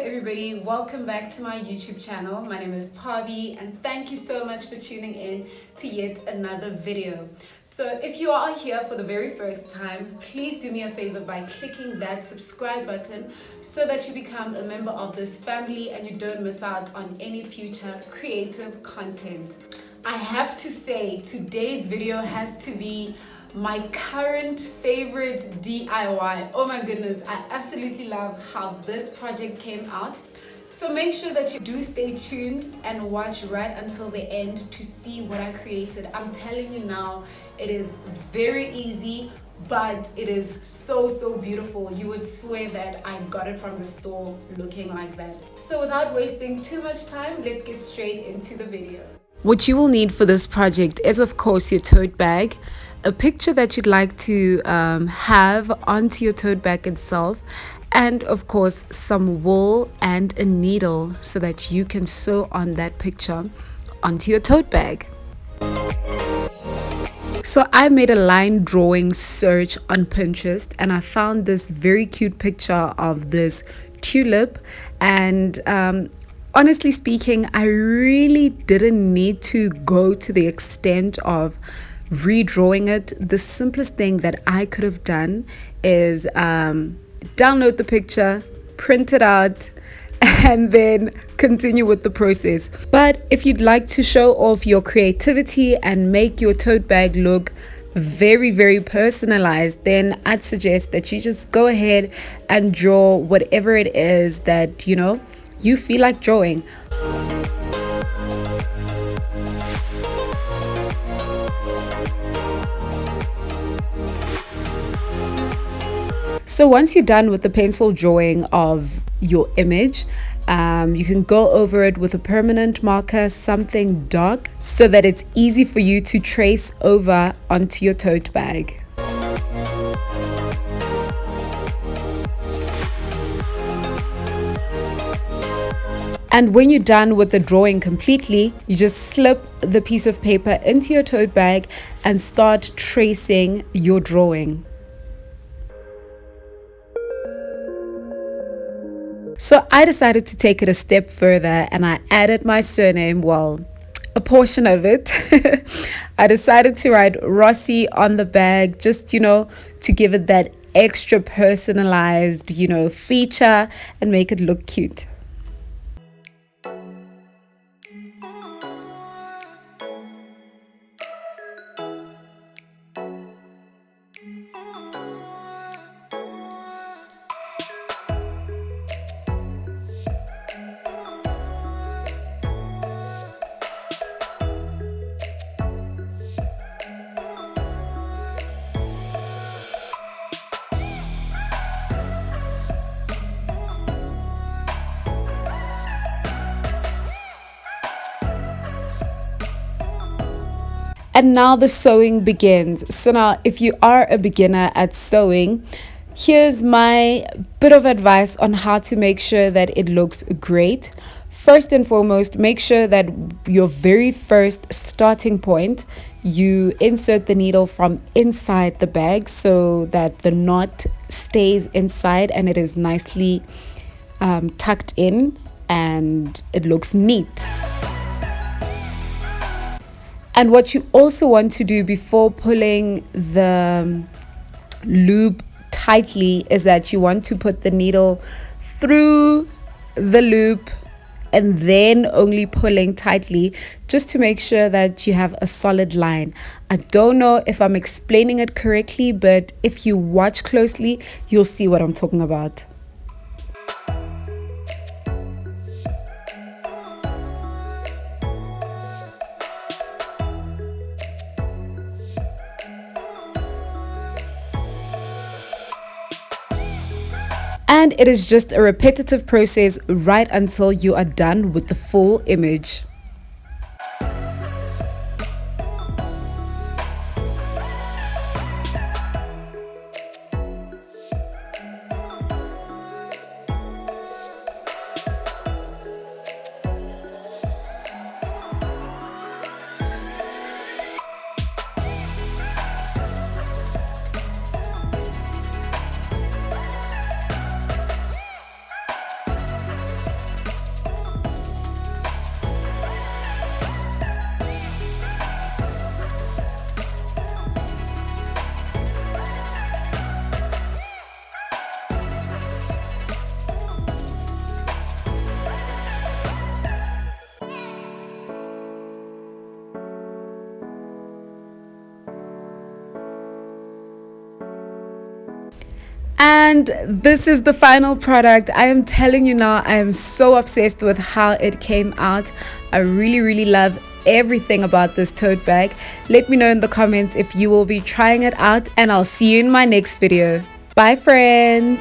everybody, welcome back to my YouTube channel. My name is Pavi and thank you so much for tuning in to yet another video. So if you are here for the very first time, please do me a favor by clicking that subscribe button so that you become a member of this family and you don't miss out on any future creative content. I have to say today's video has to be my current favorite DIY. Oh my goodness, I absolutely love how this project came out. So make sure that you do stay tuned and watch right until the end to see what I created. I'm telling you now, it is very easy, but it is so beautiful. You would swear that I got it from the store looking like that. So without wasting too much time, let's get straight into the video. What you will need for this project is of course your tote bag, a picture that you'd like to have onto your tote bag itself, and of course some wool and a needle so that you can sew on that picture onto your tote bag. So I made a line drawing search on Pinterest and I found this very cute picture of this tulip, and honestly speaking, I really didn't need to go to the extent of redrawing it. The simplest thing that I could have done is download the picture, print it out, and then continue with the process. But if you'd like to show off your creativity and make your tote bag look very personalized, then I'd suggest that you just go ahead and draw whatever it is that you feel like drawing. So once you're done with the pencil drawing of your image, you can go over it with a permanent marker, something dark, so that it's easy for you to trace over onto your tote bag. And when you're done with the drawing completely, you just slip the piece of paper into your tote bag and start tracing your drawing. So I decided to take it a step further and I added my surname, well, a portion of it. I decided to write Rossi on the bag, just, to give it that extra personalized, feature and make it look cute. And now the sewing begins. So now if you are a beginner at sewing, here's my bit of advice on how to make sure that it looks great. First and foremost, make sure that your very first starting point, you insert the needle from inside the bag so that the knot stays inside and it is nicely tucked in and it looks neat. And what you also want to do before pulling the loop tightly is that you want to put the needle through the loop and then only pulling tightly, just to make sure that you have a solid line. I don't know if I'm explaining it correctly, but if you watch closely, you'll see what I'm talking about. And it is just a repetitive process right until you are done with the full image. And this is the final product. I am telling you now, I am so obsessed with how it came out. I really love everything about this tote bag. Let me know in the comments if you will be trying it out, and I'll see you in my next video. Bye friends.